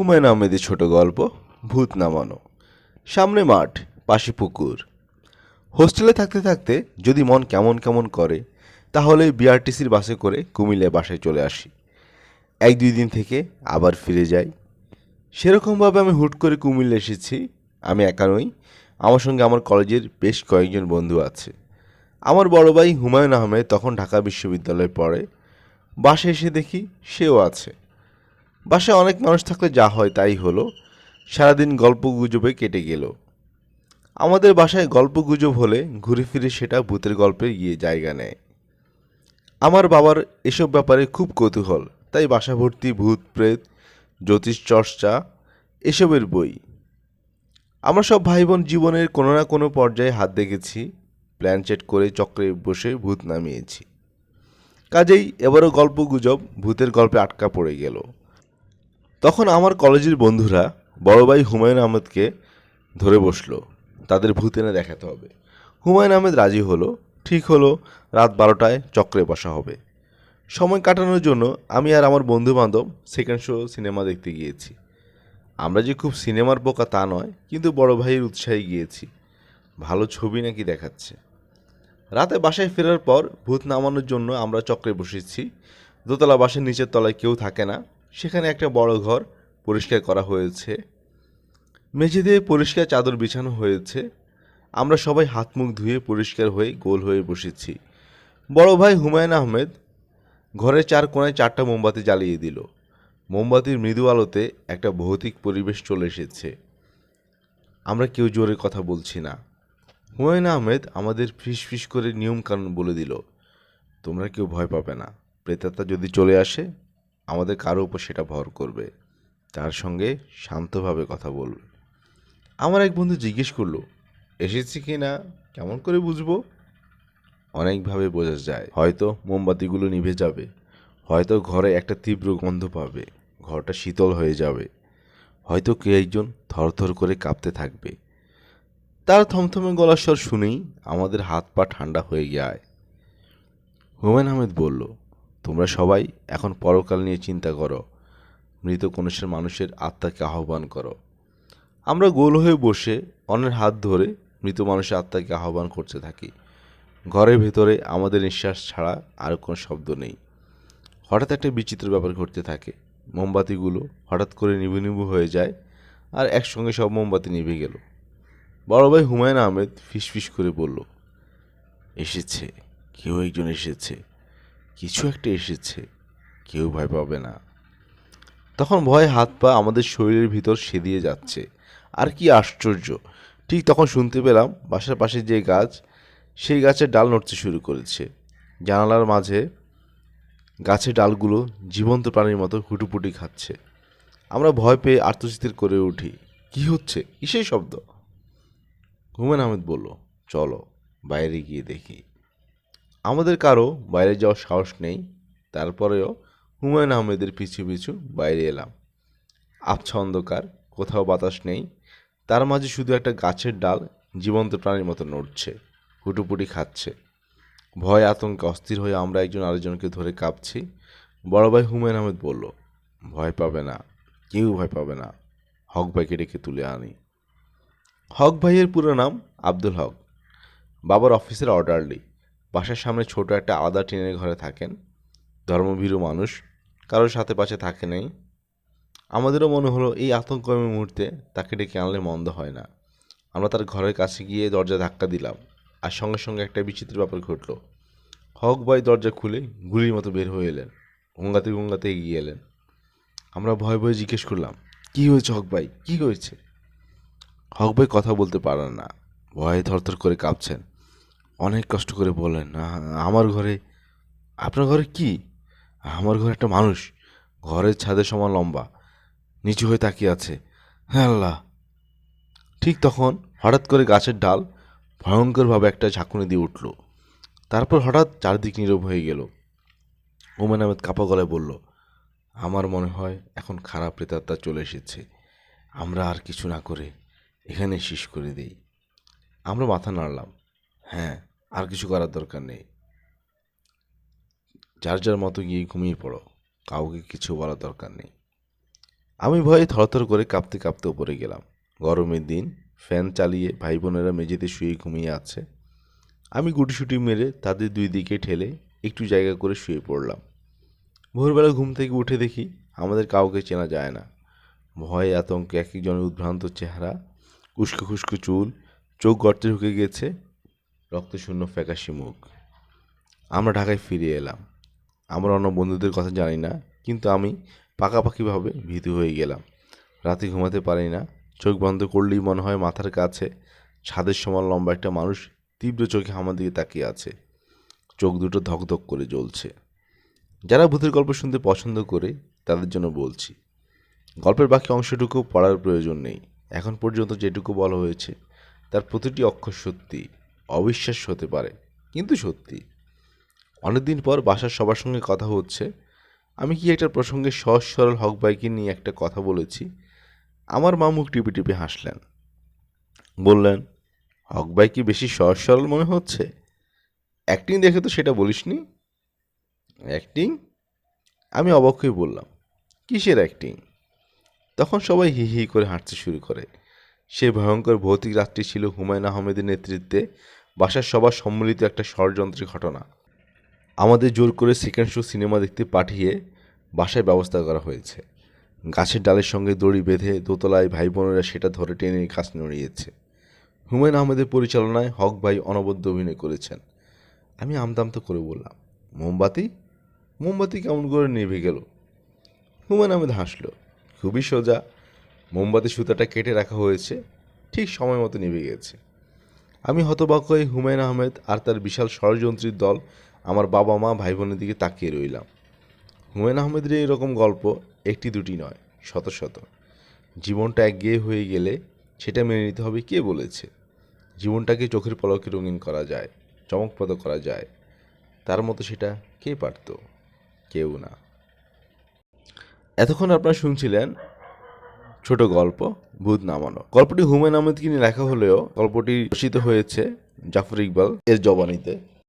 হুমায়ুন আহমেদের ছোট গল্প ভূত নামানো। সামনে মাঠ, পাশে পুকুর। হোস্টেলে থাকতে থাকতে যদি মন কেমন কেমন করে তাহলে বিআরটিসির বাসে করে কুমিল্লায় বাসায় চলে আসি। 1-2 দিন থেকে আবার ফিরে যাই। সেরকমভাবে আমি হুট করে কুমিল্লা এসেছি। আমি একা নই, আমার সঙ্গে আমার কলেজের বেশ কয়েকজন বন্ধু আছে। আমার বড় ভাই হুমায়ুন আহমেদ তখন ঢাকা বিশ্ববিদ্যালয়ে পড়ে। বাসায় এসে দেখি সেও আছে। বাসায় অনেক মানুষ থাকলে যা হয় তাই হলো। সারাদিন গল্প গুজবে কেটে গেল। আমাদের বাসায় গল্প গুজব হলে ঘুরে ফিরে সেটা ভূতের গল্পে গিয়ে জায়গা নেয়। আমার বাবার এসব ব্যাপারে খুব কৌতূহল, তাই বাসা ভর্তি ভূত প্রেত, জ্যোতিষ চর্চা এসবের বই। আমরা সব ভাই বোন জীবনের কোনো না কোনো পর্যায়ে হাত দেখেছি, প্ল্যান সেট করে চক্রে বসে ভূত নামিয়েছি। কাজেই এবারও গল্প গুজব ভূতের গল্পে আটকা পড়ে গেল। তখন আমার কলেজের বন্ধুরা বড় ভাই হুমায়ুন আহমেদকে ধরে বসলো, তাদের ভূত এনে দেখাতে হবে। হুমায়ুন আহমেদ রাজি হলো। ঠিক হলো, রাত 12টায় চক্রে বসা হবে। সময় কাটানোর জন্য আমি আর আমার বন্ধু বান্ধব সেকেন্ড শো সিনেমা দেখতে গিয়েছি। আমরা যে খুব সিনেমার পোকা তা নয়, কিন্তু বড় ভাইয়ের উৎসাহে গিয়েছি। ভালো ছবি নাকি দেখাচ্ছে। রাতে বাসায় ফেরার পর ভূত নামানোর জন্য আমরা চক্রে বসেছি। দোতলা বাসার নিচের তলায় কেউ থাকে না। সেখানে একটা বড় ঘর পরিষ্কার করা হয়েছে। মেঝে দিয়ে পরিষ্কার চাদর বিছানো হয়েছে। আমরা সবাই হাত মুখ ধুয়ে পরিষ্কার হয়ে গোল হয়ে বসেছি। বড় ভাই হুমায়ুন আহমেদ ঘরের চার কোণায় 4টা মোমবাতি জ্বালিয়ে দিল। মোমবাতির মৃদু আলোতে একটা ভৌতিক পরিবেশ চলে এসেছে। আমরা কেউ জোরে কথা বলছি না। হুমায়ুন আহমেদ আমাদের ফিস ফিস করে নিয়মকানুন বলে দিল, তোমরা কেউ ভয় পাবে না। প্রেতাত্মা যদি চলে আসে আমাদের কারো উপর সেটা ভর করবে, তার সঙ্গে শান্তভাবে কথা বলবে। আমার এক বন্ধু জিজ্ঞেস করলো, এসেছি কি না কেমন করে বুঝবো? অনেকভাবে বোঝা যায়। হয়তো মোমবাতিগুলো নিভে যাবে, হয়তো ঘরে একটা তীব্র গন্ধ পাবে, ঘরটা শীতল হয়ে যাবে, হয়তো কেউ একজন থরথর করে কাঁপতে থাকবে। তার থমথমে গলার স্বর শুনেই আমাদের হাত পা ঠান্ডা হয়ে যায়। হুমায়ুন আহমেদ বলল, তোমরা সবাই এখন পরকাল নিয়ে চিন্তা করো, মৃত কোনসের মানুষের আত্মাকে আহ্বান করো। আমরা গোল হয়ে বসে অন্যের হাত ধরে মৃত মানুষের আত্মাকে আহ্বান করতে থাকি। ঘরের ভেতরে আমাদের নিঃশ্বাস ছাড়া আর কোনো শব্দ নেই। হঠাৎ একটা বিচিত্র ব্যাপার ঘটতে থাকে। মোমবাতিগুলো হঠাৎ করে নিভু নিভু হয়ে যায়, আর একসঙ্গে সব মোমবাতি নিভে গেল। বড় ভাই হুমায়ুন আহমেদ ফিসফিস করে বলল, এসেছে, কেউ একজন এসেছে, কিছু একটা এসেছে, কেউ ভয় পাবে না। তখন ভয়ে হাত পা আমাদের শরীরের ভিতর সেদিয়ে যাচ্ছে। আর কি আশ্চর্য, ঠিক তখন শুনতে পেলাম বাসার পাশে যে গাছ, সেই গাছের ডাল নড়তে শুরু করেছে। জানালার মাঝে গাছের ডালগুলো জীবন্ত প্রাণীর মতো হুটুপুটি খাচ্ছে। আমরা ভয় পেয়ে আর্তচিৎকার করে উঠি, কি হচ্ছে, কিসের শব্দ? হুমায়ুন আহমেদ বলল, চলো বাইরে গিয়ে দেখি। আমাদের কারো বাইরে যাওয়ার সাহস নেই, তারপরেও হুমায়ুন আহমেদের পিছু পিছু বাইরে এলাম। আবছা অন্ধকার, কোথাও বাতাস নেই, তার মাঝে শুধু একটা গাছের ডাল জীবন্ত প্রাণীর মতো নড়ছে, হুটুপুটি খাচ্ছে। ভয় আতঙ্কে অস্থির হয়ে আমরা একজন আরেকজনকে ধরে কাঁপছি। বড় ভাই হুমায়ুন আহমেদ বলল, ভয় পাবে না, কেউ ভয় পাবে না, হক ভাইকে ডেকে তুলে আনি। হক ভাইয়ের পুরো নাম আব্দুল হক। বাবার অফিসের অর্ডারলি। বাসার সামনে ছোট একটা আলাদা টিনের ঘরে থাকেন। ধর্মভীরু মানুষ, কারোর সাথে পাশে থাকে নেই। আমাদেরও মনে হলো এই আতঙ্কময় মুহূর্তে তাকে ডেকে আনলে মন্দ হয় না। আমরা তার ঘরের কাছে গিয়ে দরজা ধাক্কা দিলাম, আর সঙ্গে সঙ্গে একটা বিচিত্র ব্যাপার ঘটল। হক ভাই দরজা খুলে গুলির মতো বের হয়ে এলেন, গঙ্গাতে গঙ্গাতে এগিয়ে এলেন। আমরা ভয়ে ভয়ে জিজ্ঞেস করলাম, কি হয়েছে হক ভাই, কি হয়েছে? হক ভাই কথা বলতে পারেন না, ভয়ে থরথর করে কাঁপছেন। অনেক কষ্ট করে বললেন, আমার ঘরে। আপনার ঘরে কি? আমার ঘরে একটা মানুষ, ঘরের ছাদের সমান লম্বা, নিচু হয়ে তাকিয়ে আছে। হ্যাঁ আল্লাহ! ঠিক তখন হঠাৎ করে গাছের ডাল ভয়ঙ্করভাবে একটা ঝাঁকুনি দিয়ে উঠল। তারপর হঠাৎ চারদিক নীরব হয়ে গেল। হুমায়ুন আহমেদ কাঁপা গলায় বলল, আমার মনে হয় এখন খারাপ প্রেতাত্মা চলে এসেছে। আমরা আর কিছু না করে এখানে শেষ করে দিই। আমরা মাথা নাড়লাম, হ্যাঁ, আর কিছু করার দরকার নেই। যার যার মতো গিয়ে ঘুমিয়ে পড়ো, কাউকে কিছু বলার দরকার নেই। আমি ভয়ে থরথর করে কাঁপতে কাঁপতে উপরে গেলাম। গরমের দিন, ফ্যান চালিয়ে ভাই বোনেরা মেঝেতে শুয়ে ঘুমিয়ে আছে। আমি গুটিসুটি মেরে তাদের দুই দিকে ঠেলে একটু জায়গা করে শুয়ে পড়লাম। ভোরবেলা ঘুম থেকে উঠে দেখি আমাদের কাউকে চেনা যায় না। ভয়ে আতঙ্কে এক একজনের উদ্ভ্রান্ত চেহারা, উস্কো খুস্কো চুল, চোখ গর্তে ঢুকে গেছে, রক্তশূন্য ফ্যাকাশে মুখ। আমরা ঢাকায় ফিরে এলাম। আমরা অন্য বন্ধুদের কথা জানি না, কিন্তু আমি পাকাপাকিভাবে ভীতু হয়ে গেলাম। রাতে ঘুমাতে পারি না। চোখ বন্ধ করলেই মনে হয় মাথার কাছে ছাদের সমান লম্বা একটা মানুষ তীব্র চোখে আমার দিকে তাকিয়ে আছে। চোখ দুটো ধকধক করে জ্বলছে। যারা ভূতের গল্প শুনতে পছন্দ করে তাদের জন্য বলছি, গল্পের বাকি অংশটুকু পড়ার প্রয়োজন নেই। এখন পর্যন্ত যেটুকু বলা হয়েছে তার প্রতিটি অক্ষর সত্যি, অবিশ্বাস্য হতে পারে, কিন্তু সত্যি। অনেকদিন পর বাসার সবার সঙ্গে কথা হচ্ছে। আমি কি একটা প্রসঙ্গে সহজ সরল হক ভাইকে নিয়ে একটা কথা বলেছি। আমার মা মুখ টিপে টিপে হাসলেন, বললেন, হক ভাই কি বেশি সহজ সরল মনে হচ্ছে? অ্যাক্টিং দেখে তো সেটা বলিসনি। অ্যাক্টিং? আমি অবাক হয়ে বললাম, কিসের অ্যাক্টিং? তখন সবাই হি হি করে হাঁটতে শুরু করে। সে ভয়ঙ্কর ভৌতিক রাতটি ছিল হুমায়ুন আহমেদের নেতৃত্বে বাসার সবার সম্মিলিত একটা ষড়যন্ত্রের ঘটনা। আমাদের জোর করে সেকেন্ড শো সিনেমা দেখতে পাঠিয়ে বাসায় ব্যবস্থা করা হয়েছে। গাছের ডালের সঙ্গে দড়ি বেঁধে দোতলায় ভাই বোনেরা সেটা ধরে টেনে কাজ নড়িয়েছে। হুমায়ুন আহমেদের পরিচালনায় হক ভাই অনবদ্য অভিনয় করেছেন। আমি আমতামতো করে বললাম, মোমবাতি? মোমবাতি কেমন করে নিভে গেল? হুমায়ুন আহমেদ হাসল, খুবই সোজা। মোমবাতি সুতাটা কেটে রাখা হয়েছে, ঠিক সময় মতো নিভে গেছে। আমি হতবাক হয়ে হুমায়ুন আহমেদ আর তার বিশাল ষড়যন্ত্রীর দল, আমার বাবা মা ভাই বোনের দিকে তাকিয়ে রইলাম। হুমায়ুন আহমেদের এরকম গল্প একটি দুটি নয়, শত শত। জীবনটা একঘেয়ে হয়ে গেলে সেটা মেনে নিতে হবে, কে বলেছে? জীবনটাকে চোখের পলকে রঙিন করা যায়, চমকপ্রদ করা যায়। তার মতো সেটা কে পারত? কেউ না। এতক্ষণ আপনারা শুনছিলেন ছোট গল্প ভূত নামানো। গল্পটি হুমায়ুন আহমেদকে নিয়ে লেখা হলেও গল্পটি রচিত হয়েছে জাফর ইকবাল এর জবানিতে।